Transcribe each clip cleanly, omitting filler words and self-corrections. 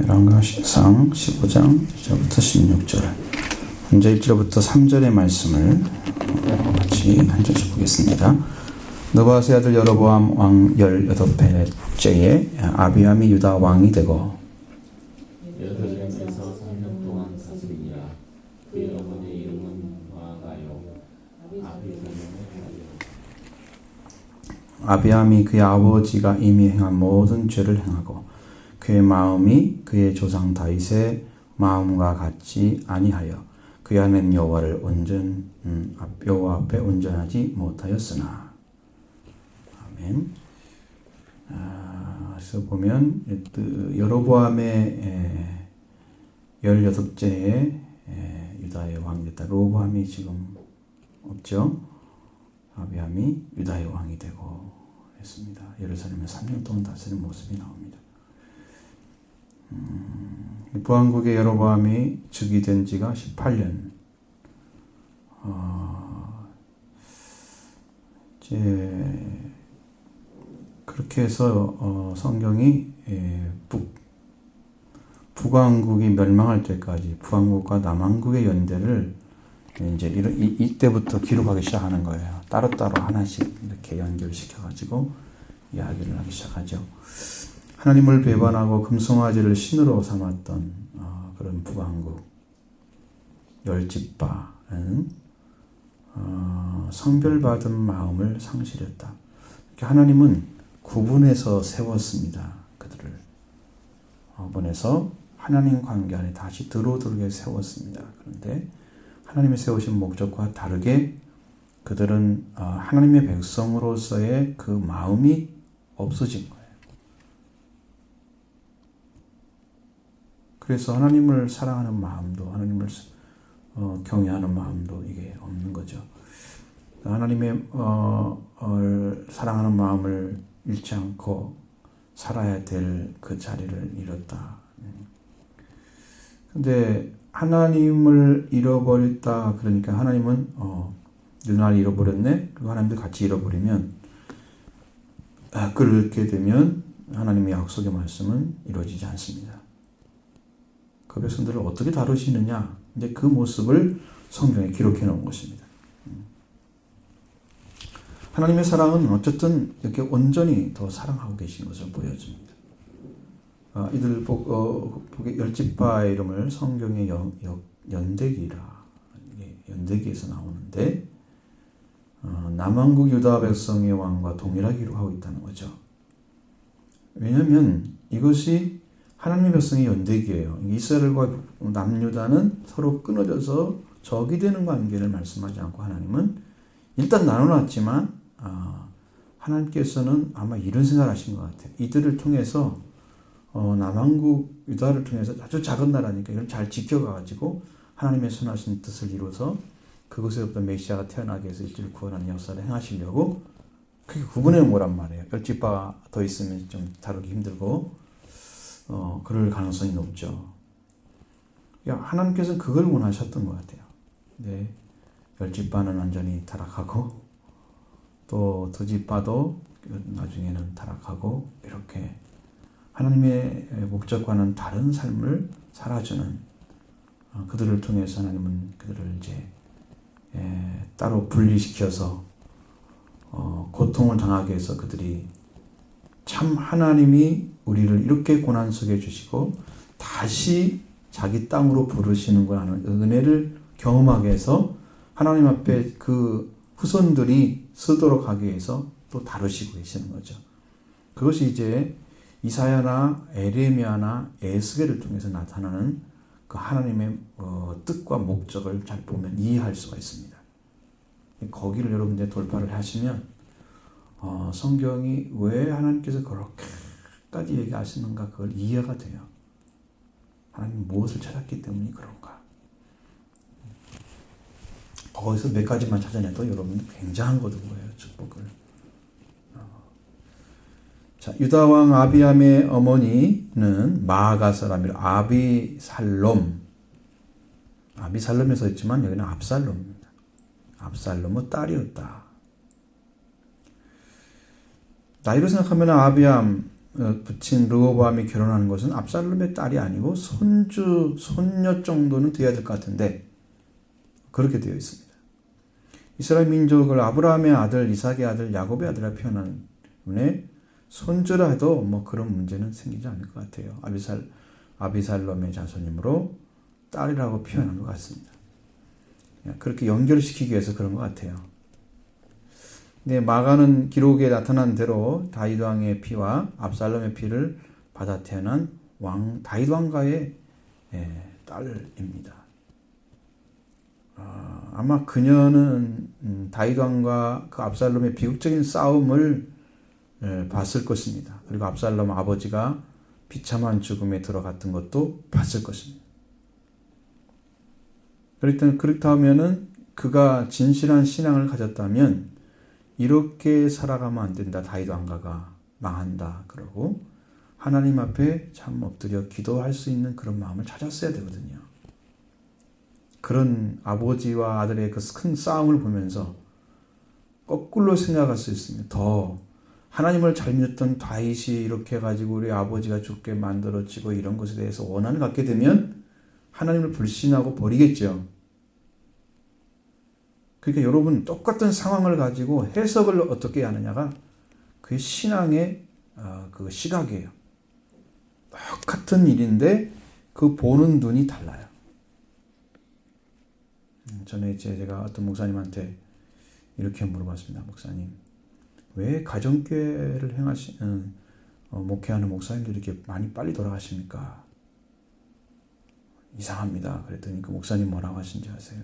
열왕기상 15장 1절부터 16절 먼저 1절부터 3절의 말씀을 같이 한 절씩 보겠습니다. 느바세 아들 여로보암 왕 18회째에 아비암이 유다 왕이 되고 예루살렘에서 3년 동안 다스리니라. 그의 어머니 이름은 마아가요. 아비암이 그의 아버지가 이미 행한 모든 죄를 행하고 그의 마음이 그의 조상 다윗의 마음과 같지 아니하여 그의 하나님 여호와를 여호와 앞에 온전하지 못하였으나. 아멘. 그래서 보면 여로보암의 18제에 유다의 왕이 됐다. 로보암이 지금 없죠. 아비암이 유다의 왕이 되고 했습니다. 예루살렘에 3년 동안 다스린 모습이 나옵니다. 부왕국의 여로보암이 즉위된 지가 18년. 이제 그렇게 해서 성경이 북왕국이 멸망할 때까지 북왕국과 남왕국의 연대를 이제 이때부터 기록하기 시작하는 거예요. 따로따로 하나씩 이렇게 연결시켜가지고 이야기를 하기 시작하죠. 하나님을 배반하고 금송아지를 신으로 삼았던 그런 북왕국 열집바는 성별받은 마음을 상실했다. 하나님은 구분해서 세웠습니다. 그들을 구분해서 하나님 관계 안에 다시 들어오게 세웠습니다. 그런데 하나님이 세우신 목적과 다르게 그들은 하나님의 백성으로서의 그 마음이 없어진 거예요. 그래서 하나님을 사랑하는 마음도 하나님을 경외하는 마음도 이게 없는 거죠. 하나님의 사랑하는 마음을 잃지 않고 살아야 될 그 자리를 잃었다. 근데 하나님을 잃어버렸다. 그러니까 하나님은 누나를 잃어버렸네. 그리고 하나님도 같이 잃어버리면 그렇게 되면 하나님의 약속의 말씀은 이루어지지 않습니다. 그 백성들을 어떻게 다루시느냐, 이제 그 모습을 성경에 기록해 놓은 것입니다. 하나님의 사랑은 어쨌든 이렇게 온전히 더 사랑하고 계신 것을 보여줍니다. 이들 보게 열집바의 이름을 성경의 연대기라, 연대기에서 나오는데 남왕국 유다 백성의 왕과 동일하게 기록하고 있다는 거죠. 왜냐하면 이것이 하나님의 백성의 연대기예요. 이스라엘과 남유다는 서로 끊어져서 적이 되는 관계를 말씀하지 않고 하나님은 일단 나눠놨지만 하나님께서는 아마 이런 생각을 하신 것 같아요. 이들을 통해서 남왕국 유다를 통해서 아주 작은 나라니까 이걸 잘 지켜가지고 하나님의 선하신 뜻을 이루어서 그곳에부터 메시아가 태어나게 해서 일주를 구원하는 역사를 행하시려고 그렇게 구분해 놓은 거란 말이에요. 열집바 더 있으면 좀 다루기 힘들고 그럴 가능성이 높죠. 하나님께서는 그걸 원하셨던 것 같아요. 네, 열집바는 완전히 타락하고 또 두 집바도 나중에는 타락하고 이렇게 하나님의 목적과는 다른 삶을 살아주는 그들을 통해서 하나님은 그들을 이제 따로 분리시켜서 고통을 당하게 해서 그들이 참 하나님이 우리를 이렇게 고난 속에 주시고 다시 자기 땅으로 부르시는 걸 하는 은혜를 경험하게 해서 하나님 앞에 그 후손들이 쓰도록 하기 위해서 또 다루시고 계시는 거죠. 그것이 이제 이사야나 에레미야나 에스겔을 통해서 나타나는 그 하나님의 뜻과 목적을 잘 보면 이해할 수가 있습니다. 거기를 여러분들 돌파를 하시면 성경이 왜 하나님께서 그렇게까지 얘기하시는가 그걸 이해가 돼요. 하나님 무엇을 찾았기 때문에 그런가. 거기서 몇 가지만 찾아내도 여러분들 굉장한 거예요. 축복을. 자, 유다왕 아비암의 어머니는 마아가 사람이라 아비살롬에 써 있지만 여기는 압살롬입니다. 압살롬의 딸이었다. 나이로 생각하면 아비암 붙인 르호보암이 결혼하는 것은 압살롬의 딸이 아니고 손주, 손녀 정도는 돼야 될 것 같은데 그렇게 되어 있습니다. 이스라엘 민족을 아브라함의 아들, 이삭의 아들, 야곱의 아들이라 표현하는 때문에 손주라 해도 뭐 그런 문제는 생기지 않을 것 같아요. 아비살롬의 자손이므로 딸이라고 표현한 것 같습니다. 그렇게 연결시키기 위해서 그런 것 같아요. 근데 마가는 기록에 나타난 대로 다윗 왕의 피와 압살롬의 피를 받아 태어난 다윗 왕가의 딸입니다. 아마 그녀는 다윗 왕과 그 압살롬의 비극적인 싸움을 봤을 것입니다. 그리고 압살롬 아버지가 비참한 죽음에 들어갔던 것도 봤을 것입니다. 그렇다면은 그가 진실한 신앙을 가졌다면 이렇게 살아가면 안 된다. 다윗 왕가가 망한다. 그러고 하나님 앞에 참 엎드려 기도할 수 있는 그런 마음을 찾았어야 되거든요. 그런 아버지와 아들의 그 큰 싸움을 보면서 거꾸로 생각할 수 있습니다. 더 하나님을 잘 믿었던 다윗이 이렇게 해가지고 우리 아버지가 죽게 만들어지고 이런 것에 대해서 원한을 갖게 되면 하나님을 불신하고 버리겠죠. 그러니까 여러분 똑같은 상황을 가지고 해석을 어떻게 하느냐가 그게 신앙의 그 시각이에요. 똑같은 일인데 그 보는 눈이 달라요. 전에 제가 어떤 목사님한테 이렇게 물어봤습니다. 목사님, 왜 가정교회를 목회하는 목사님들이 이렇게 많이 빨리 돌아가십니까? 이상합니다. 그랬더니 그 목사님 뭐라고 하신지 아세요?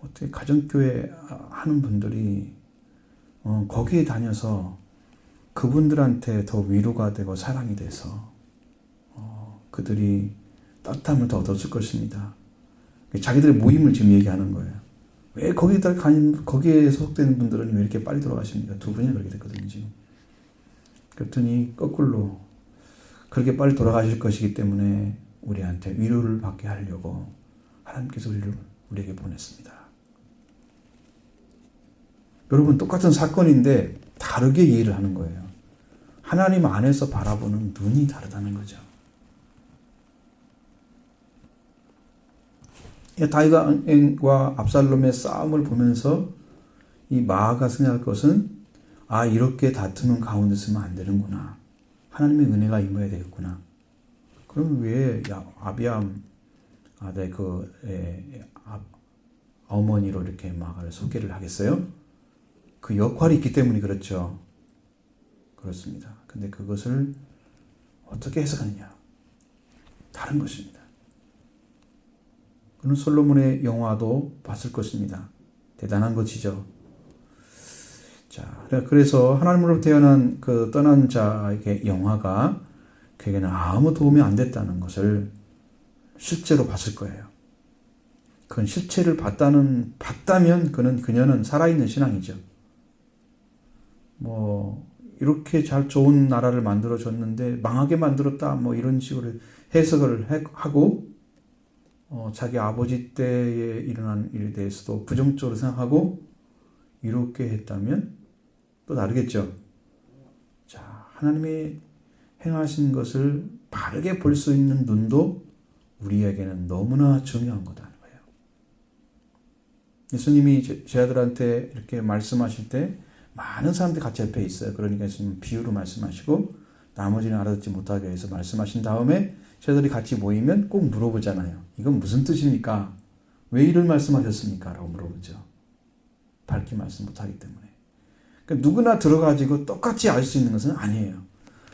어떻게 가정교회 하는 분들이 거기에 다녀서 그분들한테 더 위로가 되고 사랑이 돼서 그들이 따뜻함을 더 얻었을 것입니다. 자기들의 모임을 지금 얘기하는 거예요. 왜 거기에 소속되는 분들은 왜 이렇게 빨리 돌아가십니까? 두 분이 그렇게 됐거든요, 지금. 그랬더니 거꾸로 그렇게 빨리 돌아가실 것이기 때문에 우리한테 위로를 받게 하려고 하나님께서 우리에게 보냈습니다. 여러분, 똑같은 사건인데 다르게 이해를 하는 거예요. 하나님 안에서 바라보는 눈이 다르다는 거죠. 다윗과 압살롬의 싸움을 보면서 이 마아가 생각할 것은 이렇게 다투는 가운데 있으면 안 되는구나. 하나님의 은혜가 임해야 되겠구나. 그럼 왜 아비암 아들 어머니로 이렇게 마아를 소개를 하겠어요? 그 역할이 있기 때문에 그렇죠. 그렇습니다. 근데 그것을 어떻게 해석하느냐? 다른 것입니다. 그는 솔로몬의 영화도 봤을 것입니다. 대단한 것이죠. 자, 그래서 하나님으로부터 태어난 떠난 자에게 영화가 그에게는 아무 도움이 안 됐다는 것을 실제로 봤을 거예요. 그건 실체를 봤다면 그녀는 살아있는 신앙이죠. 이렇게 잘 좋은 나라를 만들어줬는데 망하게 만들었다. 이런 식으로 해석을 하고 자기 아버지 때에 일어난 일에 대해서도 부정적으로 생각하고 이렇게 했다면 또 다르겠죠. 자, 하나님이 행하신 것을 바르게 볼 수 있는 눈도 우리에게는 너무나 중요한 거다는 거예요. 예수님이 제 아들한테 이렇게 말씀하실 때 많은 사람들이 같이 옆에 있어요. 그러니까 예수님 비유로 말씀하시고 나머지는 알아듣지 못하게 해서 말씀하신 다음에 제자들이 같이 모이면 꼭 물어보잖아요. 이건 무슨 뜻입니까? 왜 이런 말씀하셨습니까? 라고 물어보죠. 밝게 말씀 못하기 때문에. 그러니까 누구나 들어가지고 똑같이 알 수 있는 것은 아니에요.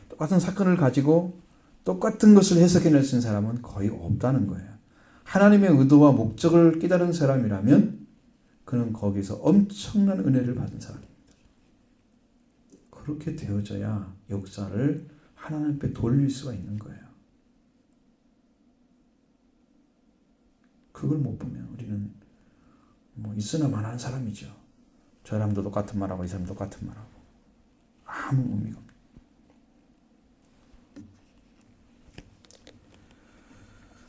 똑같은 사건을 가지고 똑같은 것을 해석해낼 수 있는 사람은 거의 없다는 거예요. 하나님의 의도와 목적을 깨달은 사람이라면 그는 거기서 엄청난 은혜를 받은 사람입니다. 그렇게 되어져야 역사를 하나님 앞에 돌릴 수가 있는 거예요. 그걸 못 보면 우리는 있으나 마나한 사람이죠. 저 사람도 똑같은 말하고 이 사람도 똑같은 말하고 아무 의미가 없어요.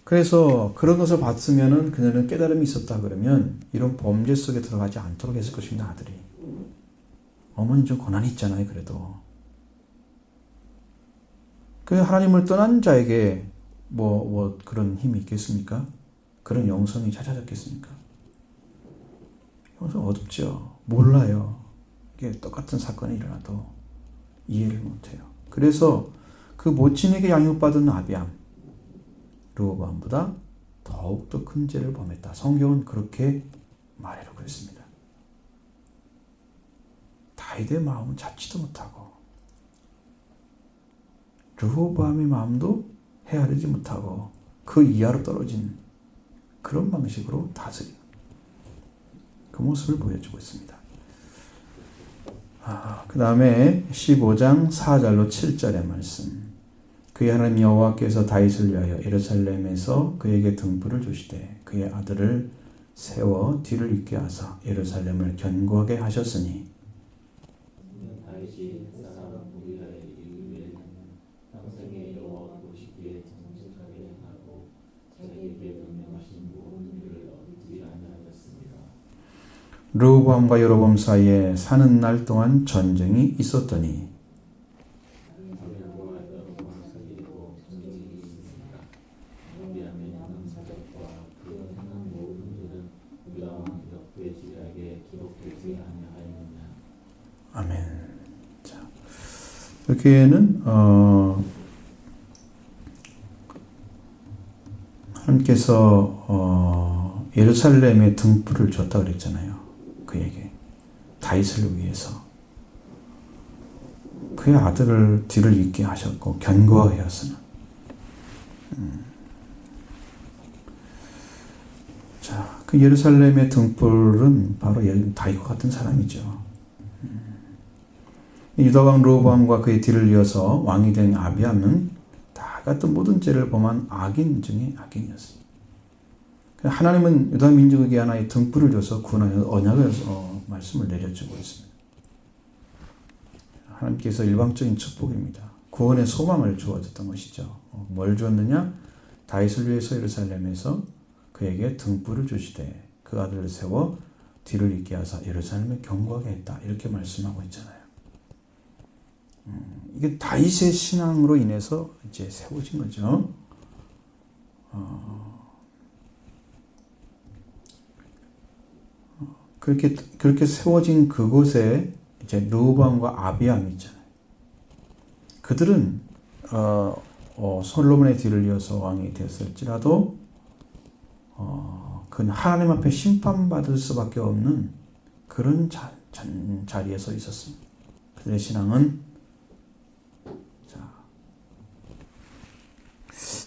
그래서 그런 것을 봤으면은 그녀는 깨달음이 있었다 그러면 이런 범죄 속에 들어가지 않도록 했을 것입니다. 아들이. 어머니 좀 고난이 있잖아요. 그래도. 그 하나님을 떠난 자에게 뭐 그런 힘이 있겠습니까? 그런 영성이 찾아졌겠습니까? 영성 어둡죠. 몰라요. 이게 똑같은 사건이 일어나도 이해를 못해요. 그래서 그 모친에게 양육받은 아비암, 르호보암보다 더욱더 큰 죄를 범했다. 성경은 그렇게 말해놓고 있습니다. 다윗의 마음은 찾지도 못하고 르호보암의 마음도 헤아리지 못하고 그 이하로 떨어진 그런 방식으로 다스리는 그 모습을 보여주고 있습니다. 그 다음에 15장 4절로 7절의 말씀. 그의 하나님 여호와께서 다윗을 위하여 예루살렘에서 그에게 등불을 주시되 그의 아들을 세워 뒤를 잇게 하사 예루살렘을 견고하게 하셨으니 다윗이 햇사람 우리라의 이르기를 평생에 여호와 보시기에 정직하게 하고 자기에게 명령하신 모든 일을 어기지 아니하였습니다. 르호보암과 여로보암 사이에 사는 날 동안 전쟁이 있었더니 아멘. 자, 여기에는 하나님께서 예루살렘에 등불을 줬다 그랬잖아요. 그에게 다윗을 위해서 그의 아들을 뒤를 잇게 하셨고 견고하게 하였으나 자, 그 예루살렘의 등불은 바로 다윗과 같은 사람이죠. 유다왕 르호보암과 그의 뒤를 이어서 왕이 된 아비암은 다 같은 모든 죄를 범한 악인 중에 악인이었습니다. 하나님은 유다 민족에게 하나의 등불을 줘서 구원하여 언약을 말씀을 내려주고 있습니다. 하나님께서 일방적인 축복입니다. 구원의 소망을 주어졌던 것이죠. 뭘 주었느냐? 다윗을 위해서 예루살렘에서 그에게 등불을 주시되 그 아들을 세워 뒤를 잇게 하사 예루살렘을 견고하게 했다. 이렇게 말씀하고 있잖아요. 이게 다윗의 신앙으로 인해서 이제 세워진 거죠. 그렇게 세워진 그곳에 이제 르호보암과 아비암이 있잖아요. 그들은 솔로몬의 뒤를 이어서 왕이 되었을지라도 그는 하나님 앞에 심판받을 수밖에 없는 그런 자리에 서 있었습니다. 그들의 신앙은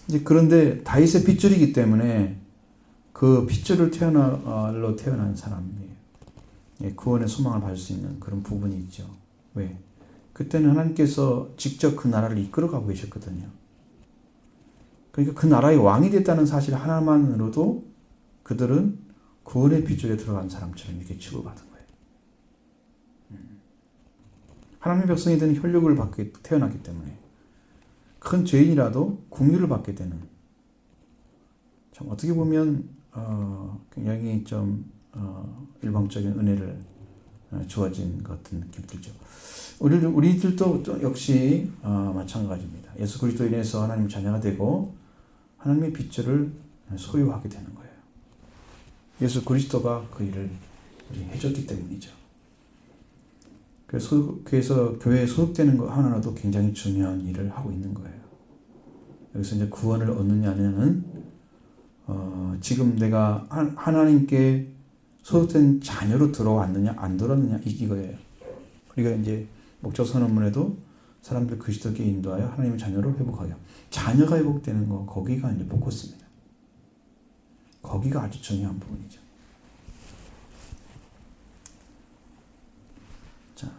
이제 그런데 다윗의 핏줄이기 때문에 그 핏줄을 태어난 사람이에요. 구원의 소망을 받을 수 있는 그런 부분이 있죠. 왜? 그때는 하나님께서 직접 그 나라를 이끌어가고 계셨거든요. 그러니까 그 나라의 왕이 됐다는 사실 하나만으로도 그들은 구원의 핏줄에 들어간 사람처럼 이렇게 취급받은 거예요. 하나님의 백성이 되는 혈육을 받게 태어났기 때문에 큰 죄인이라도 긍휼을 받게 되는, 참 어떻게 보면 굉장히 좀 일방적인 은혜를 주어진 것 같은 느낌이 들죠. 우리들도 역시 마찬가지입니다. 예수 그리스도로 인해서 하나님 자녀가 되고 하나님의 핏줄을 소유하게 되는 거예요. 예수 그리스도가 그 일을 해줬기 때문이죠. 그래서 교회에 소속되는 것 하나라도 굉장히 중요한 일을 하고 있는 거예요. 여기서 이제 구원을 얻느냐 아니냐는 지금 내가 하나님께 소속된 자녀로 들어왔느냐 안 들어왔느냐 이거예요. 우리가 이제 목적 선언문에도 사람들 그리스도께 인도하여 하나님의 자녀로 회복하여, 자녀가 회복되는 거, 거기가 이제 포커스입니다. 거기가 아주 중요한 부분이죠. 자,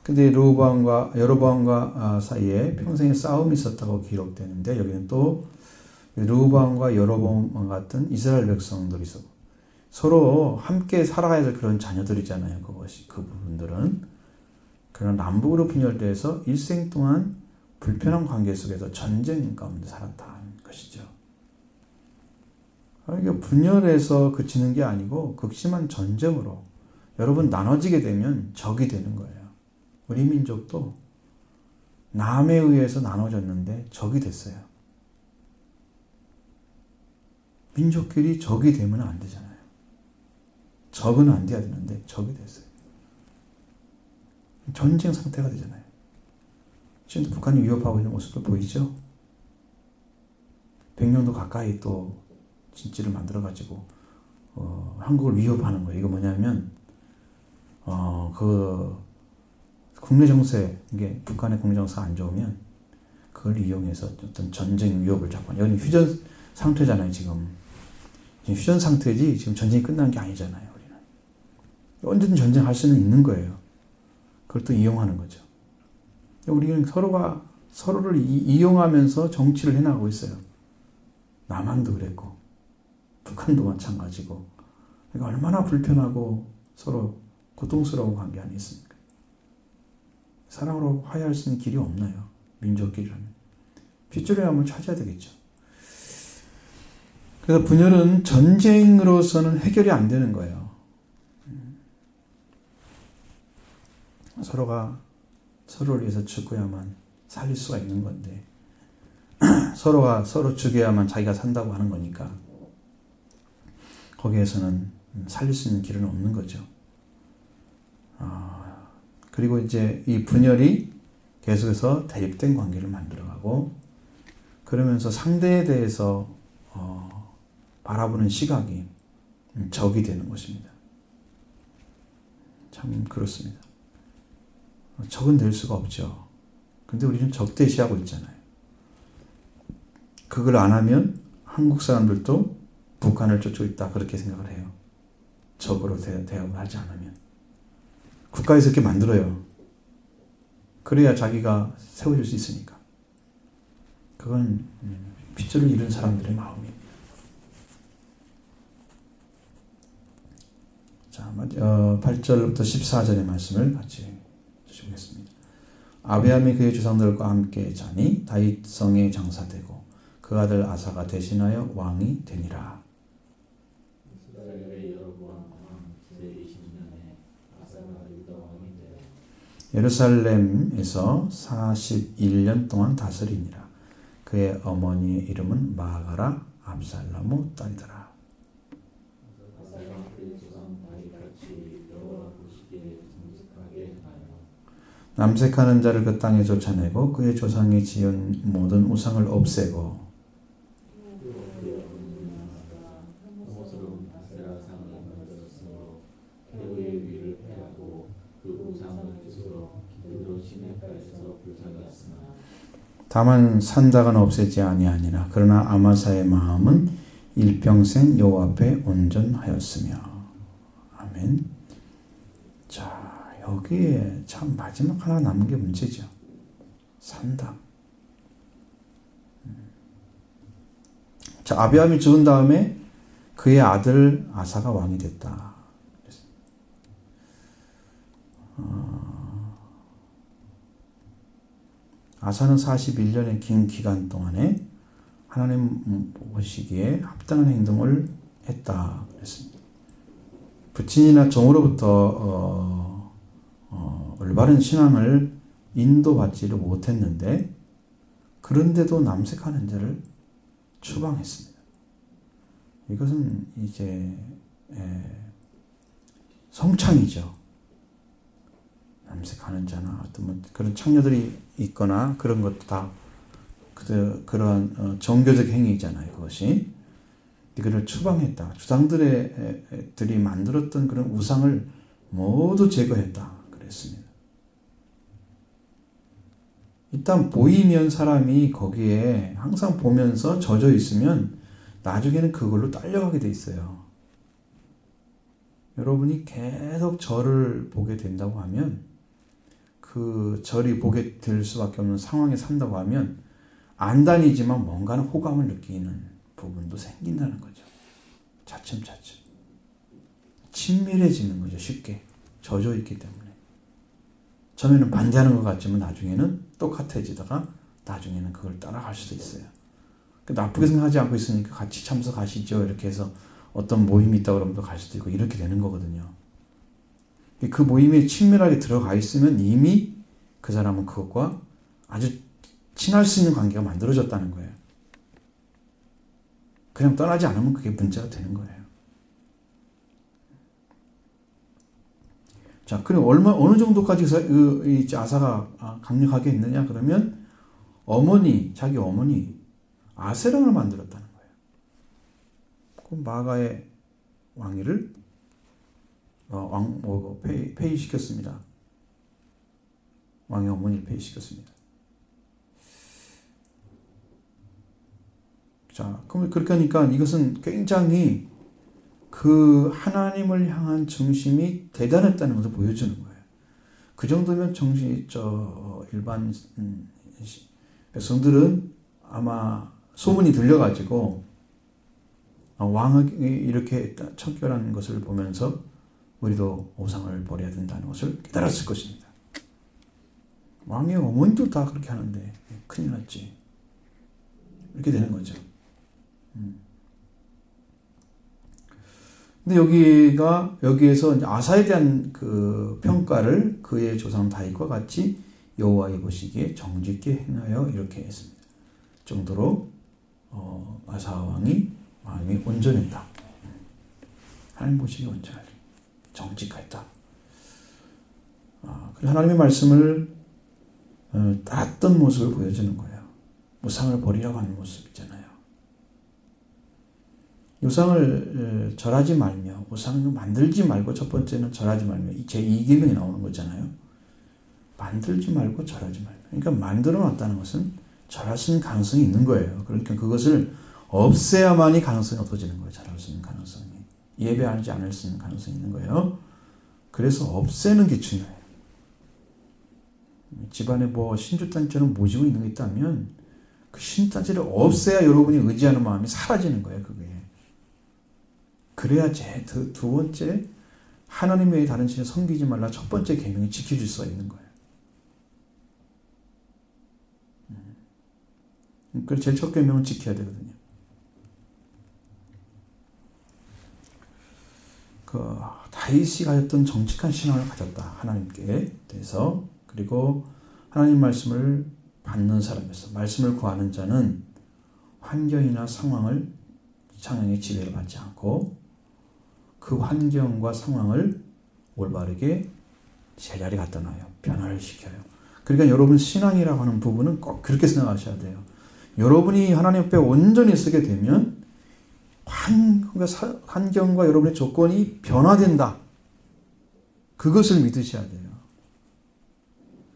근데 여로보암과 사이에 평생의 싸움이 있었다고 기록되는데, 여기는 또 르호보암과 여로보암 같은 이스라엘 백성들이 있었고 서로 함께 살아야 될 그런 자녀들이잖아요. 그 부분들은. 그러나 남북으로 분열돼서 일생 동안 불편한 관계 속에서 전쟁 가운데 살았다는 것이죠. 그러니까 분열해서 그치는 게 아니고 극심한 전쟁으로 여러분 나눠지게 되면 적이 되는 거예요. 우리 민족도 남에 의해서 나눠졌는데 적이 됐어요. 민족끼리 적이 되면 안 되잖아요. 적은 안 돼야 되는데 적이 됐어요. 전쟁 상태가 되잖아요. 지금 북한이 위협하고 있는 모습도 보이죠? 100년도 가까이 또 진지를 만들어가지고 한국을 위협하는 거예요. 이거 뭐냐면 국내 정세, 이게 북한의 국내 정세가 안 좋으면 그걸 이용해서 어떤 전쟁 위협을 잡고, 여기 휴전 상태잖아요. 지금 휴전 상태지 지금 전쟁이 끝난 게 아니잖아요. 우리는 언제든 전쟁할 수는 있는 거예요. 그걸 또 이용하는 거죠. 우리는 서로가 서로를 이용하면서 정치를 해나가고 있어요. 남한도 그랬고 북한도 마찬가지고. 그러니까 얼마나 불편하고 서로 고통스러운 관계 안에 있습니까? 사랑으로 화해할 수 있는 길이 없나요? 민족끼리라면. 핏줄의 함을 찾아야 되겠죠. 그래서 분열은 전쟁으로서는 해결이 안 되는 거예요. 서로가 서로를 위해서 죽어야만 살릴 수가 있는 건데 서로가 서로 죽여야만 자기가 산다고 하는 거니까 거기에서는 살릴 수 있는 길은 없는 거죠. 그리고 이제 이 분열이 계속해서 대립된 관계를 만들어가고, 그러면서 상대에 대해서 바라보는 시각이 적이 되는 것입니다. 참 그렇습니다. 적은 될 수가 없죠. 근데 우리는 적대시하고 있잖아요. 그걸 안 하면 한국 사람들도 북한을 쫓고 있다, 그렇게 생각을 해요. 적으로 대응을 하지 않으면. 국가에서 이렇게 만들어요. 그래야 자기가 세워질 수 있으니까. 그건 핏줄을 잃은 사람들의 마음입니다. 자, 8절부터 14절의 말씀을 같이 보겠습니다. 아브라함이 그의 조상들과 함께 자니 다윗성에 장사되고 그 아들 아사가 대신하여 왕이 되니라. 예루살렘에서 41년 동안 다스리니라. 그의 어머니의 이름은 마가라 압살롬의 딸이더라. 남색하는 자를 그 땅에 쫓아내고 그의 조상이 지은 모든 우상을 없애고 다만 산다가는 없애지 아니하니라. 그러나 아마사의 마음은 일평생 여호와 앞에 온전하였으며. 아멘. 자, 여기에 참 마지막 하나 남은 게 문제죠. 산다. 자, 아비암이 죽은 다음에 그의 아들 아사가 왕이 됐다. 아사는 41년의 긴 기간 동안에 하나님 보시기에 합당한 행동을 했다 그랬습니다. 부친이나 종으로부터 올바른 신앙을 인도받지를 못했는데 그런데도 남색하는 자를 추방했습니다. 이것은 이제 성창이죠. 남색하는 자나 어떤 뭐 그런 창녀들이 있거나 그런 것도 다 그러한 종교적 행위잖아요. 그것이 이거를 추방했다. 주상들이 만들었던 그런 우상을 모두 제거했다 그랬습니다. 일단 보이면 사람이 거기에 항상 보면서 젖어 있으면 나중에는 그걸로 딸려가게 돼 있어요. 여러분이 계속 절을 보게 된다고 하면, 그 절이 보게 될 수밖에 없는 상황에 산다고 하면 안 다니지만 뭔가는 호감을 느끼는 부분도 생긴다는 거죠. 차츰차츰 친밀해지는 거죠. 쉽게 젖어 있기 때문에. 처음에는 반대하는 것 같지만 나중에는 똑같아지다가 나중에는 그걸 따라갈 수도 있어요. 나쁘게 생각하지 않고 있으니까 같이 참석하시죠. 이렇게 해서 어떤 모임이 있다고 그러면 또 갈 수도 있고 이렇게 되는 거거든요. 그 모임에 친밀하게 들어가 있으면 이미 그 사람은 그것과 아주 친할 수 있는 관계가 만들어졌다는 거예요. 그냥 떠나지 않으면 그게 문제가 되는 거예요. 자, 그럼 어느 정도까지 이 아사가 강력하게 했느냐? 그러면 자기 어머니 아세랑을 만들었다는 거예요. 그 마가의 왕위를 폐위시켰습니다. 왕의 어머니를 폐위시켰습니다. 자, 그럼 그렇게 하니까 이것은 굉장히 그 하나님을 향한 중심이 대단했다는 것을 보여주는 거예요. 그 정도면 일반 백성들은 아마 소문이 들려가지고 왕이 이렇게 척결한 것을 보면서 우리도 우상을 버려야 된다는 것을 깨달았을 것입니다. 왕의 어머니도 다 그렇게 하는데 큰일 났지. 이렇게 되는 거죠. 근데 여기에서 아사에 대한 그 평가를 그의 조상 다윗과 같이 여호와의 보시기에 정직히 행하여 이렇게 했습니다. 정도로 아사 왕이 마음이 온전했다. 하나님 보시기에 온전하리. 정직했다. 하나님의 말씀을 따랐던 모습을 보여주는 거예요. 우상을 버리라고 하는 모습 있잖아요. 우상을 절하지 말며 우상을 만들지 말고 첫 번째는 절하지 말며 제2계명이 나오는 거잖아요. 만들지 말고 절하지 말며. 그러니까 만들어 놨다는 것은 절할 수 있는 가능성이 있는 거예요. 그러니까 그것을 없애야만이 가능성이 없어지는 거예요. 절할 수 있는 가능성이. 예배하지 않을 수 있는 가능성이 있는 거예요. 그래서 없애는 게 중요해요. 집안에 신주단처럼 모시고 있는 게 있다면 그 신주단체를 없애야 여러분이 의지하는 마음이 사라지는 거예요. 그게. 그래야 두 번째 하나님 외에 다른 신을 섬기지 말라 첫 번째 계명이 지켜질 수가 있는 거예요. 그래서 제일 첫 계명은 지켜야 되거든요. 다윗이 가졌던 정직한 신앙을 가졌다. 하나님께 대해서. 그리고 하나님 말씀을 받는 사람에서 말씀을 구하는 자는 환경이나 상황의 지배를 받지 않고 그 환경과 상황을 올바르게 제자리에 갖다 놔요. 변화를 시켜요. 그러니까 여러분 신앙이라고 하는 부분은 꼭 그렇게 생각하셔야 돼요. 여러분이 하나님 앞에 온전히 서게 되면 환경과 여러분의 조건이 변화된다. 그것을 믿으셔야 돼요.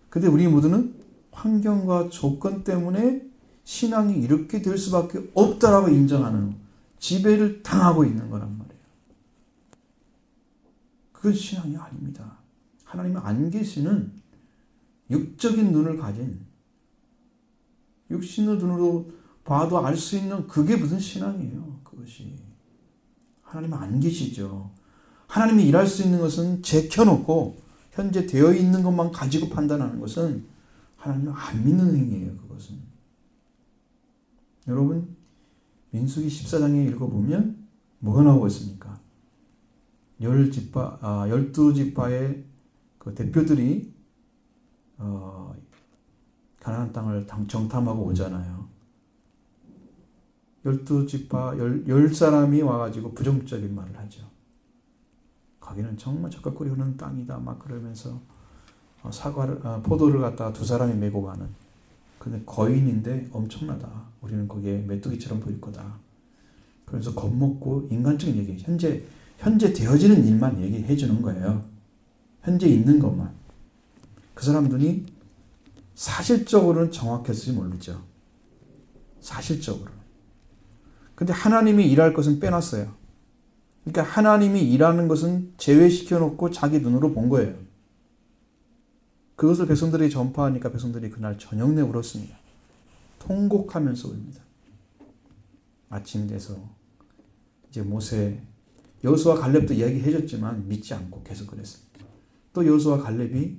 근데 우리 모두는 환경과 조건 때문에 신앙이 이렇게 될 수밖에 없다라고 인정하는 지배를 당하고 있는 거란 말이에요. 그건 신앙이 아닙니다. 하나님은 안 계시는 육적인 눈을 가진 육신의 눈으로 봐도 알 수 있는 그게 무슨 신앙이에요. 그것이. 하나님은 안 계시죠. 하나님이 일할 수 있는 것은 제켜놓고 현재 되어 있는 것만 가지고 판단하는 것은 하나님을 안 믿는 행위예요. 그것은. 여러분 민수기 14장에 읽어보면 뭐가 나오고 있습니까? 12지파의 그 대표들이 가나안 땅을 정탐하고 오잖아요. 12지파 10사람이 와가지고 부정적인 말을 하죠. 거기는 정말 젓가락꿀이 흐르는 땅이다 막 그러면서 포도를 갖다가 2사람이 메고 가는. 근데 거인인데 엄청나다. 우리는 거기에 메뚜기처럼 보일 거다. 그래서 겁먹고 인간적인 얘기, 현재 되어지는 일만 얘기해 주는 거예요. 현재 있는 것만. 그 사람들이 사실적으로는 정확했을지 모르죠. 사실적으로는. 근데 하나님이 일할 것은 빼놨어요. 그러니까 하나님이 일하는 것은 제외시켜 놓고 자기 눈으로 본 거예요. 그것을 백성들이 전파하니까 백성들이 그날 저녁 내 울었습니다. 통곡하면서 울립니다. 아침이 돼서 이제 모세, 여호수아 갈렙도 이야기해 줬지만 믿지 않고 계속 그랬습니다. 또 여호수아 갈렙이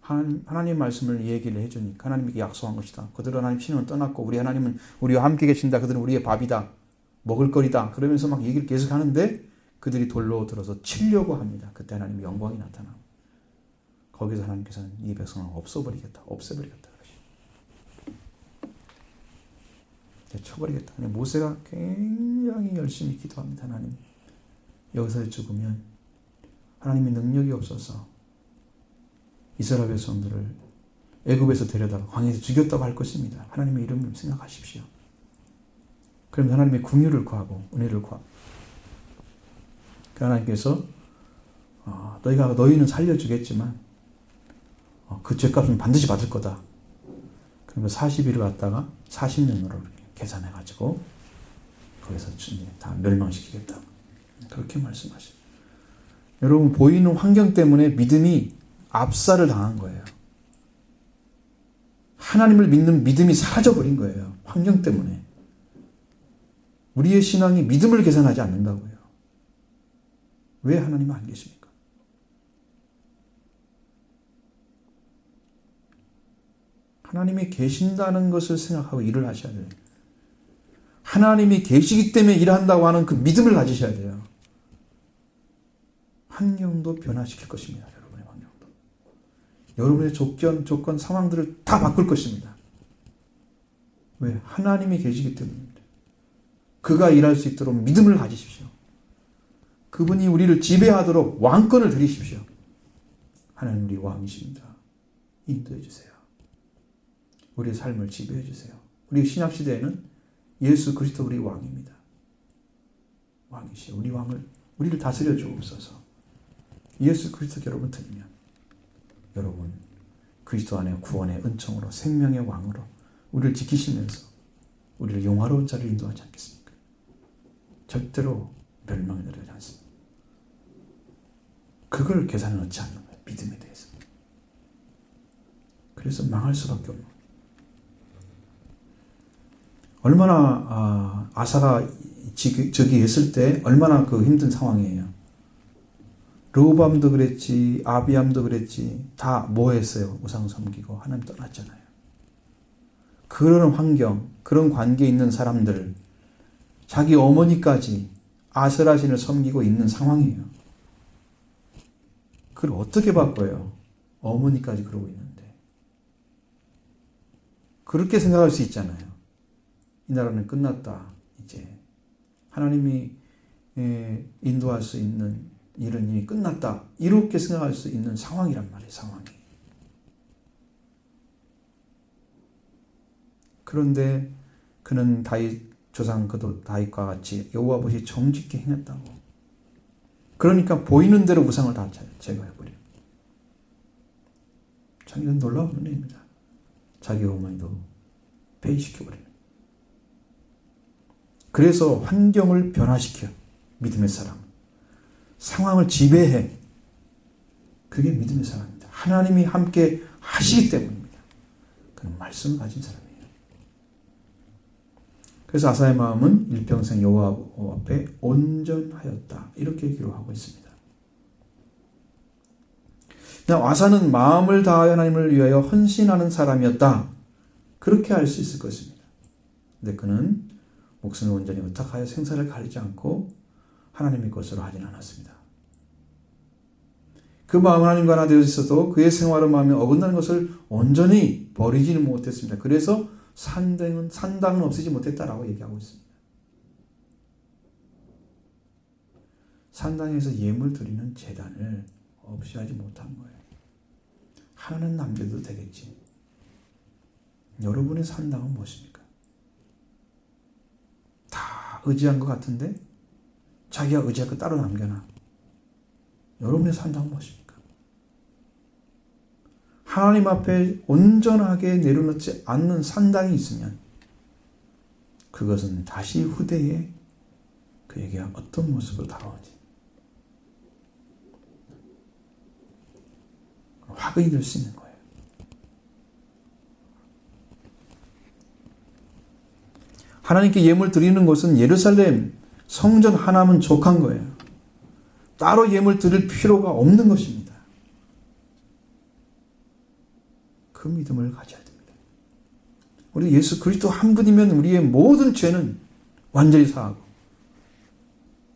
하나님 말씀을 얘기를 해주니까 하나님께 약속한 것이다. 그들은 하나님 신은 떠났고 우리 하나님은 우리와 함께 계신다. 그들은 우리의 밥이다. 먹을거리다. 그러면서 막 얘기를 계속 하는데 그들이 돌로 들어서 치려고 합니다. 그때 하나님의 영광이 나타나고 거기서 하나님께서는 이 백성을 없애버리겠다. 그러시죠. 쳐버리겠다. 모세가 굉장히 열심히 기도합니다. 하나님, 여기서 죽으면 하나님의 능력이 없어서 이스라엘 백성들을 애굽에서 데려다가 광야에서 죽였다고 할 것입니다. 하나님의 이름을 생각하십시오. 그럼 하나님의 긍휼을 구하고 은혜를 구하고, 그 하나님께서 너희는 살려주겠지만 그 죄값은 반드시 받을 거다. 그러면 40일을 갖다가 40년으로 계산해가지고 거기서 다 멸망시키겠다. 그렇게 말씀하시죠. 여러분, 보이는 환경 때문에 믿음이 압살을 당한 거예요. 하나님을 믿는 믿음이 사라져버린 거예요. 환경 때문에. 우리의 신앙이 믿음을 계산하지 않는다고요. 왜 하나님은 안 계십니까? 하나님이 계신다는 것을 생각하고 일을 하셔야 돼요. 하나님이 계시기 때문에 일한다고 하는 그 믿음을 가지셔야 돼요. 환경도 변화시킬 것입니다. 여러분의 환경도. 여러분의 조건, 상황들을 다 바꿀 것입니다. 왜? 하나님이 계시기 때문입니다. 그가 일할 수 있도록 믿음을 가지십시오. 그분이 우리를 지배하도록 왕권을 드리십시오. 하나님 우리 왕이십니다. 인도해 주세요. 우리의 삶을 지배해 주세요. 우리 신약시대에는 예수 그리스도 우리 왕입니다. 왕이시여. 우리를 다스려 주옵소서. 예수 그리스도 여러분 드리면 여러분 그리스도 안에 구원의 은총으로 생명의 왕으로 우리를 지키시면서 우리를 영화로운 자리로 인도하지 않겠습니까? 절대로 멸망에 내려가지 않습니다. 그걸 계산해 넣지 않는 거예요. 믿음에 대해서. 그래서 망할 수밖에 없는 거예요. 얼마나 아사가 저기 있을 때 얼마나 그 힘든 상황이에요. 르호보암도 그랬지, 아비암도 그랬지, 다 뭐 했어요? 우상 섬기고 하나님 떠났잖아요. 그런 환경, 그런 관계에 있는 사람들, 자기 어머니까지 아세라 신을 섬기고 있는 상황이에요. 그걸 어떻게 바꿔요? 어머니까지 그러고 있는데. 그렇게 생각할 수 있잖아요. 이 나라는 끝났다. 이제 하나님이 인도할 수 있는 일은 이미 끝났다. 이렇게 생각할 수 있는 상황이란 말이에요. 상황이. 그런데 그는 다윗 조상 그도 다윗과 같이 여호와 앞에 정직히 행했다고. 그러니까 보이는 대로 우상을 다 제거해버려요. 참 이건 놀라운 은혜입니다. 자기 어머니도 폐위시켜버려요. 그래서 환경을 변화시켜. 믿음의 사랑. 상황을 지배해. 그게 믿음의 사랑입니다. 하나님이 함께 하시기 때문입니다. 그는 말씀을 가진 사람이에요. 그래서 아사의 마음은 일평생 여호와 앞에 온전하였다. 이렇게 기록하고 있습니다. 아사는 마음을 다하여 하나님을 위하여 헌신하는 사람이었다. 그렇게 알 수 있을 것입니다. 근데 그는 목숨을 온전히 의탁하여 생사를 가리지 않고 하나님의 것으로 하진 않았습니다. 그 마음은 하나님과 하나 되어 있어도 그의 생활은 마음에 어긋나는 것을 온전히 버리지는 못했습니다. 그래서 산당은 없애지 못했다라고 얘기하고 있습니다. 산당에서 예물 드리는 제단을 없이 하지 못한 거예요. 하나는 남겨도 되겠지. 여러분의 산당은 무엇입니까? 다 의지한 것 같은데 자기가 의지할 거 따로 남겨놔. 여러분의 산당은 무엇입니까? 하나님 앞에 온전하게 내려놓지 않는 산당이 있으면 그것은 다시 후대에 그에게 어떤 모습으로 다가오는지 화근이 될 수 있는 거예요. 하나님께 예물 드리는 것은 예루살렘 성전 하나면 족한 거예요. 따로 예물 드릴 필요가 없는 것입니다. 그 믿음을 가져야 됩니다. 우리 예수 그리스도 한 분이면 우리의 모든 죄는 완전히 사하고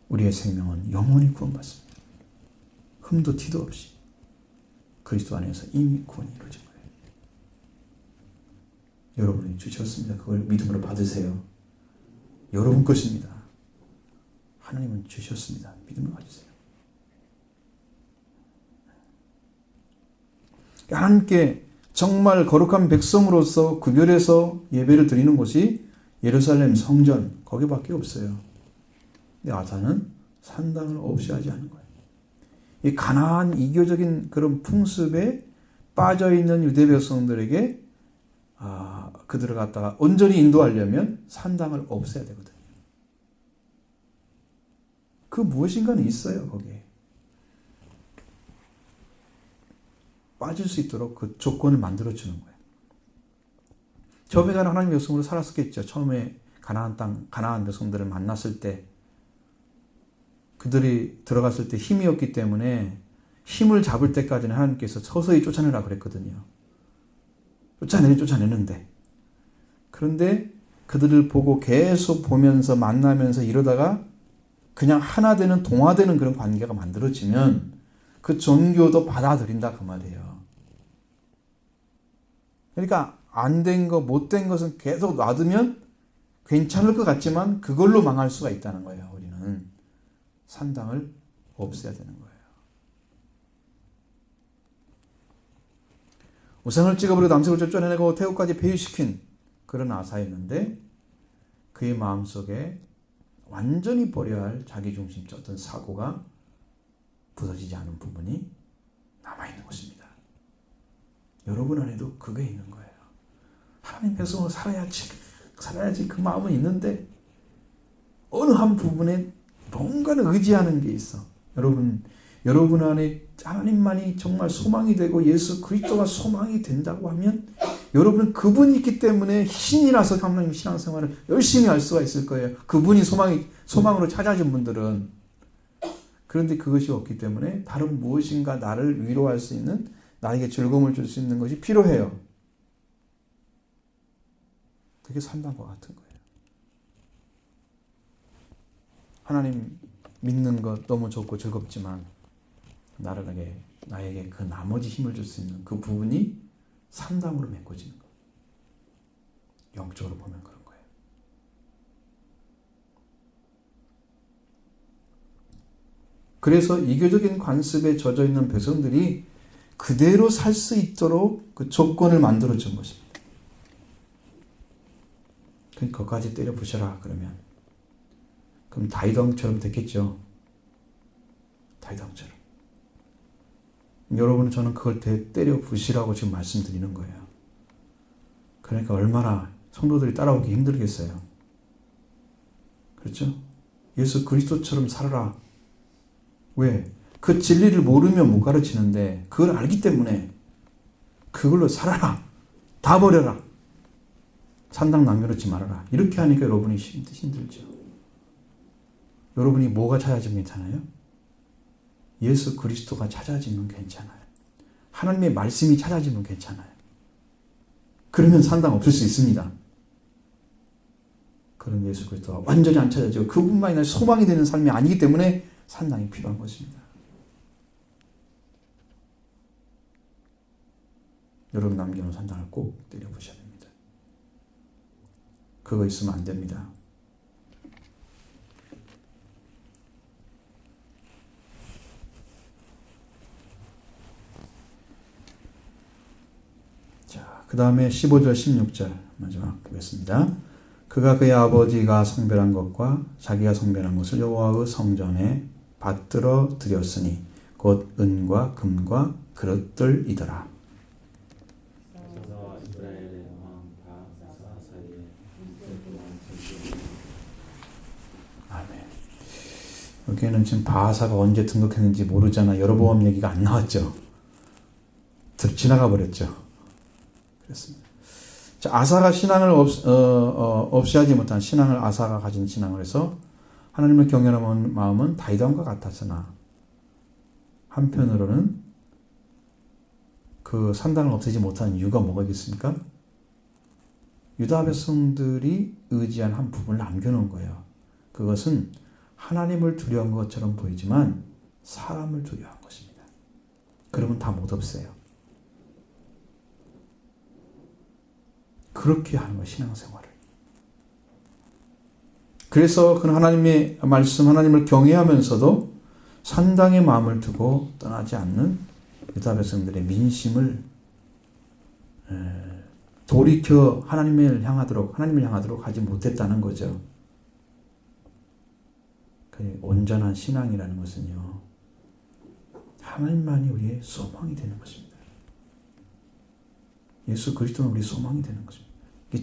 우리의 생명은 영원히 구원받습니다. 흠도 티도 없이 그리스도 안에서 이미 구원이 이루어진 거예요. 여러분이 주셨습니다. 그걸 믿음으로 받으세요. 여러분 것입니다. 하나님은 주셨습니다. 믿음을 가지세요. 하나님께 정말 거룩한 백성으로서 구별해서 예배를 드리는 곳이 예루살렘 성전 거기밖에 없어요. 근데 아사는 산당을 없이 하지 않은 거예요. 이 가나안 이교적인 그런 풍습에 빠져있는 유대 백성들에게 그들을 갖다가 온전히 인도하려면 산당을 없애야 되거든요. 그 무엇인가는 있어요, 거기에. 빠질 수 있도록 그 조건을 만들어주는 거예요. 처음에 하나님 백성으로 살았었겠죠. 처음에 가나안 땅, 가나안 백성들을 만났을 때 그들이 들어갔을 때 힘이 없기 때문에 힘을 잡을 때까지는 하나님께서 서서히 쫓아내라 그랬거든요. 쫓아내는데 그런데 그들을 보고 계속 보면서 만나면서 이러다가 그냥 하나 되는 동화되는 그런 관계가 만들어지면 그 종교도 받아들인다 그 말이에요. 그러니까 안 된 거, 못 된 것은 계속 놔두면 괜찮을 것 같지만 그걸로 망할 수가 있다는 거예요. 우리는 산당을 없애야 되는 거예요. 우상을 찍어버리고 남색을 쫓아내고 태국까지 폐위시킨 그런 아사였는데 그의 마음속에 완전히 버려야 할 자기중심적 어떤 사고가 부서지지 않은 부분이 남아있는 것입니다. 여러분 안에도 그게 있는 거예요. 하나님 백성으로 살아야지 그 마음은 있는데 어느 한 부분에 뭔가를 의지하는 게 있어. 여러분 안에 하나님만이 정말 소망이 되고 예수 그리스도가 소망이 된다고 하면 여러분은 그분이 있기 때문에 신이 나서 하나님 신앙생활을 열심히 할 수가 있을 거예요. 그분이 소망으로 찾아진 분들은. 그런데 그것이 없기 때문에 다른 무엇인가 나를 위로할 수 있는 나에게 즐거움을 줄 수 있는 것이 필요해요. 그게 산당과 같은 거예요. 하나님 믿는 것 너무 좋고 즐겁지만 나에게 그 나머지 힘을 줄 수 있는 그 부분이 산당으로 메꿔지는 것. 영적으로 보면 그런 거예요. 그래서 이교적인 관습에 젖어 있는 백성들이 그대로 살 수 있도록 그 조건을 만들어 준 것입니다. 그러니까 그것까지 때려 부셔라 그러면 그럼 다이덩처럼 됐겠죠. 다이덩처럼. 여러분은 저는 그걸 때려 부시라고 지금 말씀드리는 거예요. 그러니까 얼마나 성도들이 따라오기 힘들겠어요. 그렇죠? 예수 그리스도처럼 살아라. 왜? 그 진리를 모르면 못 가르치는데 그걸 알기 때문에 그걸로 살아라. 다 버려라. 산당 남겨놓지 말아라. 이렇게 하니까 여러분이 힘들죠. 여러분이 뭐가 찾아지면 괜찮아요? 예수 그리스도가 찾아지면 괜찮아요. 하나님의 말씀이 찾아지면 괜찮아요. 그러면 산당 없을 수 있습니다. 그런 예수 그리스도가 완전히 안 찾아지고 그분만이 나의 소망이 되는 삶이 아니기 때문에 산당이 필요한 것입니다. 여러분 남겨놓은 산당을 꼭 때려보셔야 됩니다. 그거 있으면 안 됩니다. 그 다음에 15절 16절 마지막 보겠습니다. 그가 그의 아버지가 성별한 것과 자기가 성별한 것을 여호와의 성전에 받들어 드렸으니 곧 은과 금과 그릇들이더라. 아멘. 여기에는 지금 바하사가 언제 등극했는지 모르잖아. 여로보암 얘기가 안 나왔죠. 지나가 버렸죠. 그렇습니다. 자, 아사가 신앙을 없이 하지 못한 신앙을 아사가 가진 신앙을 해서 하나님을 경외하는 마음은 다윗왕과 같았으나 한편으로는 그 산당을 없애지 못한 이유가 뭐가 있겠습니까? 유다 백성들이 의지한 한 부분을 남겨놓은 거예요. 그것은 하나님을 두려운 것처럼 보이지만 사람을 두려워한 것입니다. 그러면 다 못 없애요. 그렇게 하는 거예요, 신앙생활을. 그래서 그 하나님의 말씀, 하나님을 경외하면서도 산당의 마음을 두고 떠나지 않는 유다 백성들의 민심을 돌이켜 하나님을 향하도록 하지 못했다는 거죠. 온전한 신앙이라는 것은요, 하나님만이 우리의 소망이 되는 것입니다. 예수 그리스도는 우리의 소망이 되는 것입니다.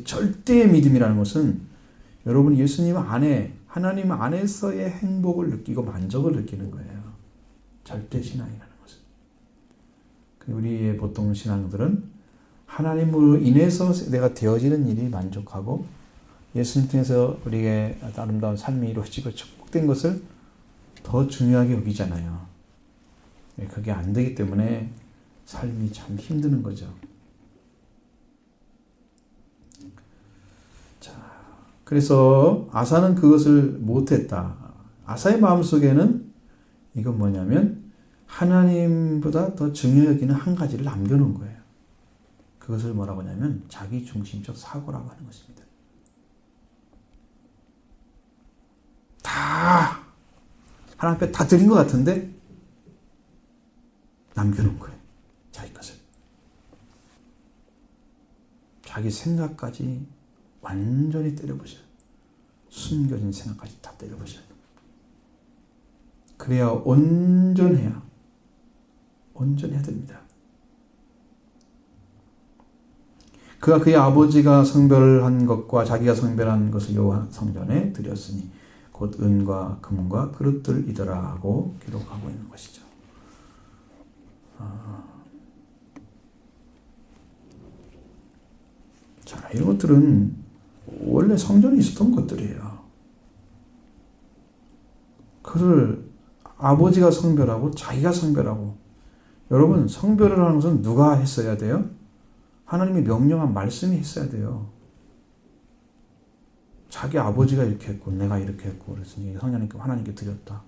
절대의 믿음이라는 것은 여러분 예수님 안에, 하나님 안에서의 행복을 느끼고 만족을 느끼는 거예요. 절대 신앙이라는 것은. 우리의 보통 신앙들은 하나님으로 인해서 내가 되어지는 일이 만족하고 예수님 통해서 우리의 아름다운 삶이 이루어지고 축복된 것을 더 중요하게 여기잖아요. 그게 안 되기 때문에 삶이 참 힘드는 거죠. 자, 그래서 아사는 그것을 못했다. 아사의 마음속에는 이건 뭐냐면 하나님보다 더 중요히 여기는 한 가지를 남겨놓은 거예요. 그것을 뭐라고 하냐면 자기 중심적 사고라고 하는 것입니다. 다 하나님 앞에 다 드린 것 같은데 남겨놓은 거예요. 자기 것을. 자기 생각까지 완전히 때려보셔요. 숨겨진 생각까지 다 때려보셔요. 그래야 온전해야 됩니다. 그가 그의 아버지가 성별한 것과 자기가 성별한 것을 여호와 성전에 드렸으니 곧 은과 금과 그릇들이더라 하고 기록하고 있는 것이죠. 자, 이런 것들은 원래 성전에 있었던 것들이에요. 그를 아버지가 성별하고 자기가 성별하고, 여러분 성별을 하는 것은 누가 했어야 돼요? 하나님이 명령한 말씀이 했어야 돼요. 자기 아버지가 이렇게 했고 내가 이렇게 했고 그래서 성령님께 하나님께 드렸다.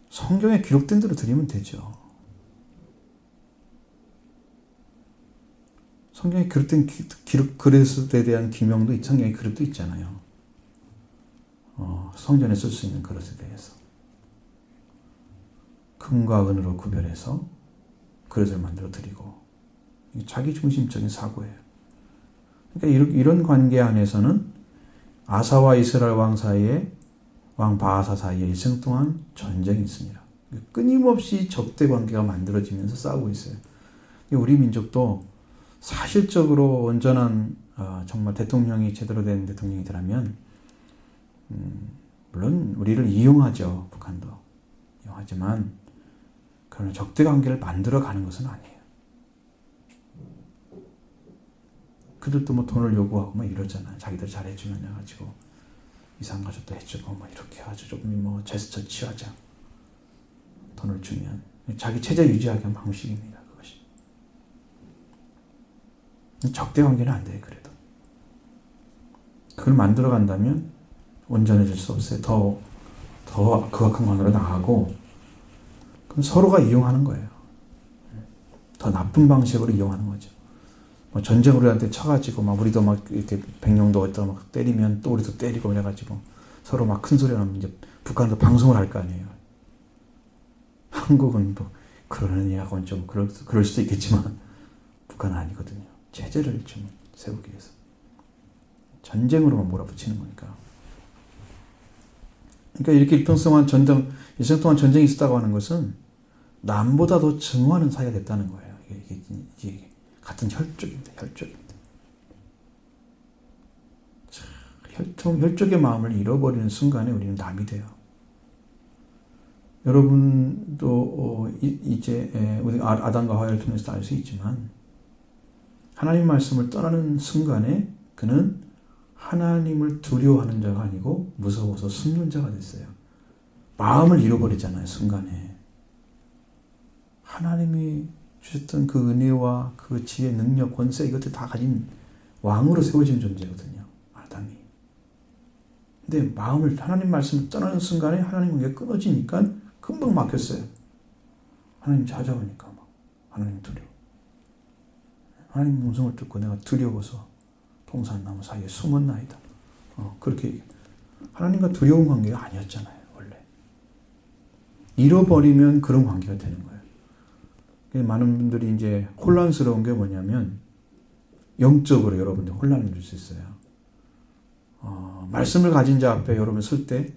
성경에 기록된 대로 드리면 되죠. 성경에 기록된 그릇에 대한 기명도 성경에 그릇도 있잖아요. 성전에 쓸 수 있는 그릇에 대해서 금과 은으로 구별해서 그릇을 만들어 드리고, 자기 중심적인 사고예요. 그러니까 이런 관계 안에서는 아사와 이스라엘 왕 사이에, 왕 바하사 사이에 일생 동안 전쟁이 있습니다. 끊임없이 적대 관계가 만들어지면서 싸우고 있어요. 우리 민족도 사실적으로 온전한 정말 대통령이 제대로 된 대통령이더라면 물론 우리를 이용하죠. 북한도 이용하지만 그러나 적대 관계를 만들어가는 것은 아니에요. 그들도 뭐 돈을 요구하고 막 이러잖아요. 자기들 잘해주면 해가지고 이상가족도 해주고 뭐 이렇게 아주 조금 뭐 제스처 취하자. 돈을 주면 자기 체제 유지하기 위한 방식입니다. 그것이. 적대 관계는 안 돼요. 그래도 그걸 만들어 간다면 온전해질 수 없어요. 더 극악한 관계로 나가고, 그럼 서로가 이용하는 거예요. 더 나쁜 방식으로 이용하는 거죠. 뭐 전쟁 우리한테 쳐가지고 막 우리도 막 이렇게 백령도 어디다 막 때리면 또 우리도 때리고 그래가지고 서로 막 큰 소리 나면 이제 북한도 방송을 할 거 아니에요. 한국은 뭐 그러느냐고는 좀 그럴 수도 있겠지만 북한은 아니거든요. 체제를 좀 세우기 위해서 전쟁으로만 몰아붙이는 거니까. 그러니까 이렇게 일생 동안 전쟁이 있었다고 하는 것은 남보다 더 증오하는 사이가 됐다는 거예요. 이게 같은 혈족입니다. 혈족의 마음을 잃어버리는 순간에 우리는 남이 돼요. 여러분도 이제 우리 아담과 하와를 통해서 알 수 있지만 하나님 말씀을 떠나는 순간에 그는 하나님을 두려워하는 자가 아니고 무서워서 숨는 자가 됐어요. 마음을 잃어버리잖아요. 순간에. 하나님이 주셨던 그 은혜와 그 지혜, 능력, 권세 이것들 다 가진 왕으로 세워진 존재거든요. 아담이. 근데 하나님 말씀을 떠나는 순간에 하나님에게 끊어지니까 금방 막혔어요. 하나님 찾아오니까 막 하나님 두려워. 하나님 음성을 듣고 내가 두려워서 동산나무 사이에 숨었나이다. 그렇게 얘기해요. 하나님과 두려운 관계가 아니었잖아요. 원래. 잃어버리면 그런 관계가 되는 거예요. 많은 분들이 이제 혼란스러운 게 뭐냐면 영적으로 여러분들 혼란을 줄 수 있어요. 말씀을 가진 자 앞에 여러분 설 때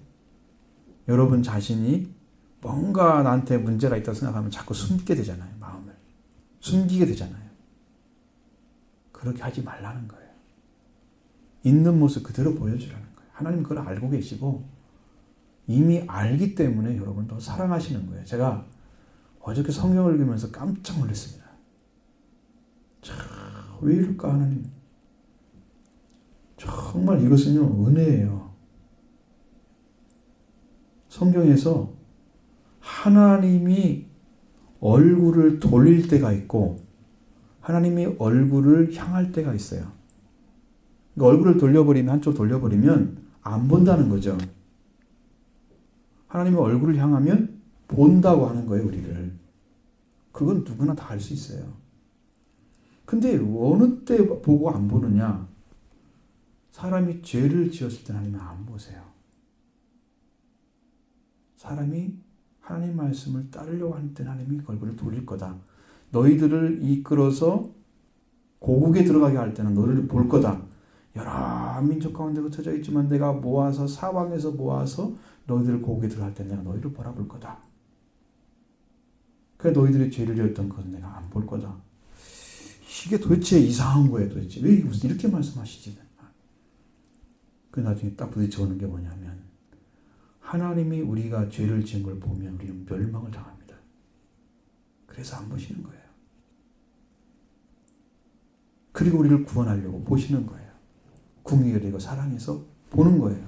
여러분 자신이 뭔가 나한테 문제가 있다고 생각하면 자꾸 숨게 되잖아요. 마음을. 숨기게 되잖아요. 그렇게 하지 말라는 거예요. 있는 모습 그대로 보여주라는 거예요. 하나님 그걸 알고 계시고 이미 알기 때문에 여러분 더 사랑하시는 거예요. 제가 어저께 성경을 읽으면서 깜짝 놀랐습니다. 참, 왜 이럴까 하나님. 정말 이것은요 은혜예요. 성경에서 하나님이 얼굴을 돌릴 때가 있고 하나님이 얼굴을 향할 때가 있어요. 그러니까 얼굴을 돌려버리면 한쪽 돌려버리면 안 본다는 거죠. 하나님의 얼굴을 향하면 본다고 하는 거예요, 우리를. 그건 누구나 다 알 수 있어요. 근데 어느 때 보고 안 보느냐? 사람이 죄를 지었을 때 하나님은 안 보세요. 사람이 하나님 말씀을 따르려고 할 때 하나님이 얼굴을 돌릴 거다. 너희들을 이끌어서 고국에 들어가게 할 때는 너희를 볼 거다. 여러 민족 가운데 흩어져 있지만 내가 모아서 사방에서 모아서 너희들을 고국에 들어갈 때 내가 너희를 바라볼 거다. 그래 너희들이 죄를 지었던 것은 내가 안 볼 거다. 이게 도대체 이상한 거예요. 도대체 왜 무슨 이렇게 말씀하시지? 그 나중에 딱 부딪혀 오는 게 뭐냐면 하나님이 우리가 죄를 지은 걸 보면 우리는 멸망을 당합니다. 그래서 안 보시는 거예요. 그리고 우리를 구원하려고 보시는 거예요. 궁이 여리고 사랑해서 보는 거예요.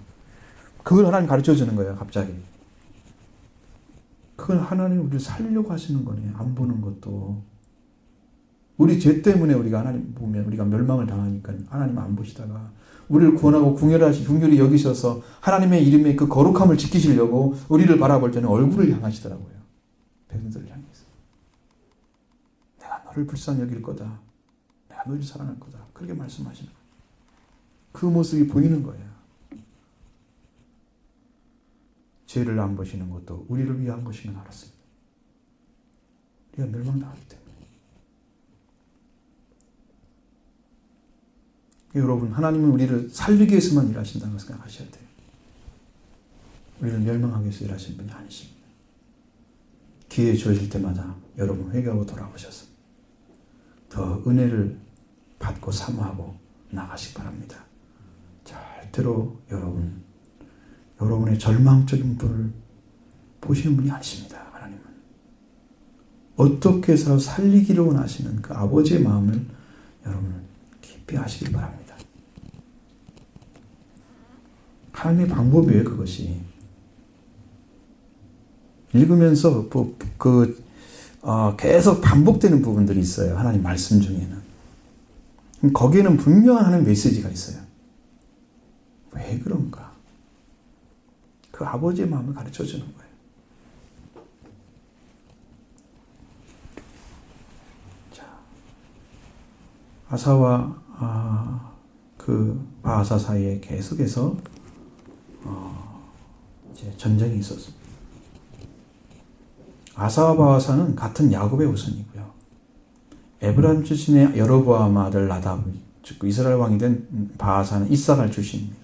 그걸 하나님 가르쳐 주는 거예요. 갑자기. 그건 하나님 우리를 살리려고 하시는 거네요. 안 보는 것도. 우리 죄 때문에 우리가 하나님 보면 우리가 멸망을 당하니까 하나님 안 보시다가 우리를 구원하고 궁결히 여기셔서 하나님의 이름의 그 거룩함을 지키시려고 우리를 바라볼 때는 얼굴을 향하시더라고요. 백성들을 향해서. 내가 너를 불쌍히 여길 거다. 내가 너를 사랑할 거다. 그렇게 말씀하시는 거예요. 그 모습이 보이는 거예요. 죄를 안 보시는 것도 우리를 위한 것인 걸 알았습니다. 우리가 멸망당하기 때문에. 여러분, 하나님은 우리를 살리기 위해서만 일하신다는 것을 생각하셔야 돼요. 우리를 멸망하기 위해서 일하시는 분이 아니십니다. 기회 주어질 때마다 여러분 회개하고 돌아오셔서 더 은혜를 받고 사모하고 나가시기 바랍니다. 절대로 여러분의 절망적인 분을 보시는 분이 아니십니다. 하나님은. 어떻게 해서 살리기를 원하시는 그 아버지의 마음을 여러분은 깊이 아시길 바랍니다. 하나님의 방법이에요, 그것이. 읽으면서 계속 반복되는 부분들이 있어요. 하나님 말씀 중에는. 거기에는 분명한 하나님 메시지가 있어요. 왜 그런가? 그 아버지의 마음을 가르쳐 주는 거예요. 자, 아사와 그 바하사 사이에 계속해서 이제 전쟁이 있었습니다. 아사와 바하사는 같은 야곱의 후손이고요. 에브라임 출신의 여로보암 아들 나답, 즉 이스라엘 왕이 된 바하사는 이사갈 출신입니다.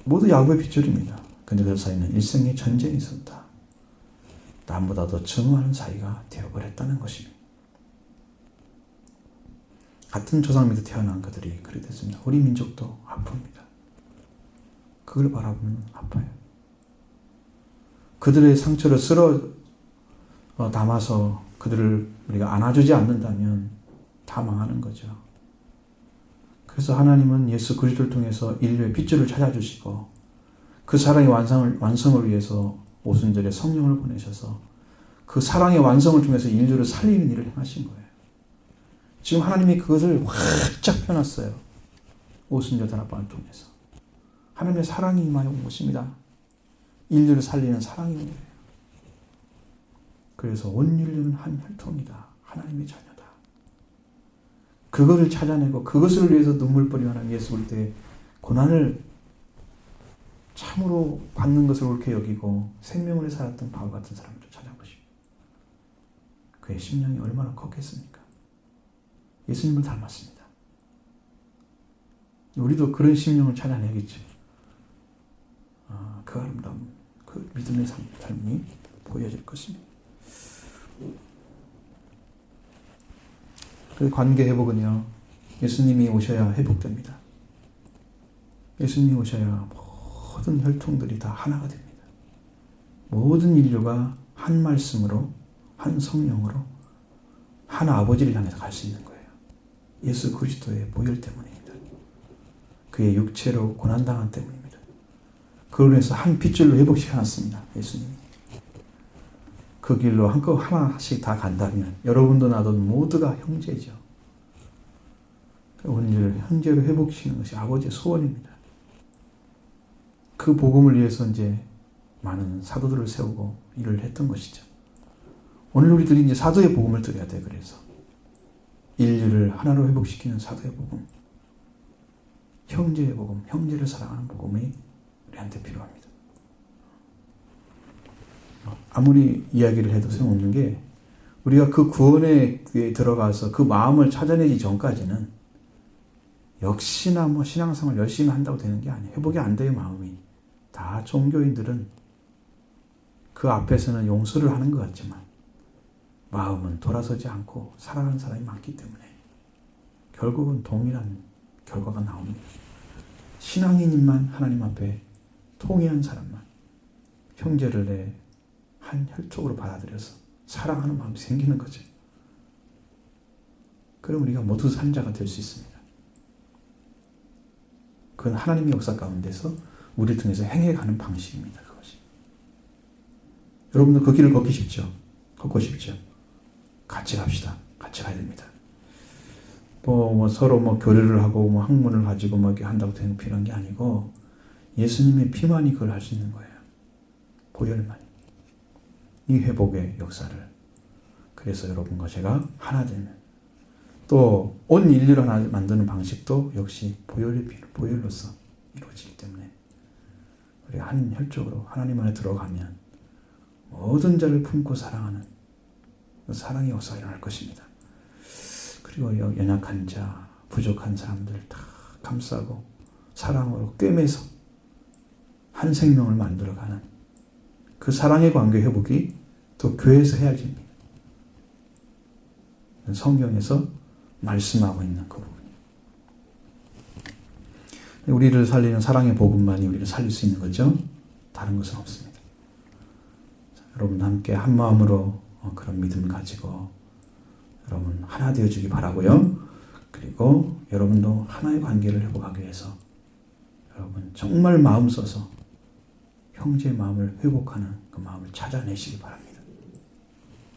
모두 야곱의 핏줄입니다. 그런데 그 사이는 일생의 전쟁이 있었다. 남보다 더 증오하는 사이가 되어버렸다는 것입니다. 같은 조상 밑에 태어난 그들이 그리 됐습니다. 우리 민족도 아픕니다. 그걸 바라보면 아파요. 그들의 상처를 쓸어 담아서 그들을 우리가 안아주지 않는다면 다 망하는 거죠. 그래서 하나님은 예수 그리스도를 통해서 인류의 핏줄을 찾아주시고 그 사랑의 완성을 위해서 오순절에 성령을 보내셔서 그 사랑의 완성을 통해서 인류를 살리는 일을 행하신 거예요. 지금 하나님이 그것을 활짝 펴놨어요. 오순절 다락방을 통해서. 하나님의 사랑이 임하여 온 것입니다. 인류를 살리는 사랑이 온 거예요. 그래서 온 인류는 한 혈통이다. 하나님의 자녀다. 그것을 찾아내고 그것을 위해서 눈물 뿌리며 하나님 예수 볼 때 고난을 참으로 받는 것을 옳게 여기고 생명을 살았던 바울 같은 사람을 찾아보십시오. 그의 심령이 얼마나 컸겠습니까? 예수님을 닮았습니다. 우리도 그런 심령을 찾아내겠죠. 그 아름다운 그 믿음의 삶이 보여질 것입니다. 그 관계 회복은요, 예수님이 오셔야 회복됩니다. 예수님이 오셔야 모든 혈통들이 다 하나가 됩니다. 모든 인류가 한 말씀으로, 한 성령으로, 한 아버지를 향해서 갈 수 있는 거예요. 예수 그리스도의 보혈 때문입니다. 그의 육체로 고난당한 때문입니다. 그로 인해서 한 핏줄로 회복시켜놨습니다. 예수님이. 그 길로 한꺼번에 하나씩 다 간다면 여러분도 나도 모두가 형제죠. 우리를 형제로 회복시키는 것이 아버지의 소원입니다. 그 복음을 위해서 이제 많은 사도들을 세우고 일을 했던 것이죠. 오늘 우리들이 이제 사도의 복음을 드려야 돼. 그래서 인류를 하나로 회복시키는 사도의 복음, 형제의 복음, 형제를 사랑하는 복음이 우리한테 필요합니다. 아무리 이야기를 해도 소용없는 게 우리가 그 구원에 들어가서 그 마음을 찾아내기 전까지는 역시나 뭐 신앙생활 열심히 한다고 되는 게 아니에요. 회복이 안 돼요, 마음이. 다 종교인들은 그 앞에서는 용서를 하는 것 같지만 마음은 돌아서지 않고 살아가는 사람이 많기 때문에 결국은 동일한 결과가 나옵니다. 신앙인만 하나님 앞에 통회한 사람만 형제를 내 한 혈족으로 받아들여서 사랑하는 마음이 생기는 거죠. 그럼 우리가 모두 산자가 될 수 있습니다. 그건 하나님의 역사 가운데서 우리를 통해서 행해가는 방식입니다. 그것이. 여러분도 그 길을 걷기 쉽죠? 걷고 싶죠? 같이 갑시다. 같이 가야 됩니다. 서로 교류를 하고 학문을 가지고 이렇게 한다고 되는 필요한 게 아니고 예수님의 피만이 그걸 할 수 있는 거예요. 보혈만이. 이 회복의 역사를. 그래서 여러분과 제가 하나 되는 또 온 인류를 하나 만드는 방식도 역시 보혈로서 이루어지기 때문에 우리가 한 혈족으로 하나님 안에 들어가면 모든 자를 품고 사랑하는 그 사랑의 역사가 일어날 것입니다. 그리고 연약한 자, 부족한 사람들을 다 감싸고 사랑으로 꿰매서 한 생명을 만들어가는 그 사랑의 관계 회복이 또 교회에서 해야집니다. 성경에서 말씀하고 있는 그 부분. 우리를 살리는 사랑의 복음만이 우리를 살릴 수 있는 거죠. 다른 것은 없습니다. 자, 여러분 함께 한 마음으로 그런 믿음을 가지고 여러분 하나 되어주기 바라고요. 그리고 여러분도 하나의 관계를 회복하기 위해서 여러분 정말 마음 써서 형제의 마음을 회복하는 그 마음을 찾아내시기 바랍니다.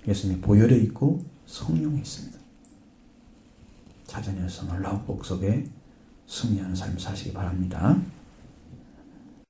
예수님의 보혈에 있고 성령에 있습니다. 찾아내서 놀라운 복 속에 승리하는 삶을 사시기 바랍니다.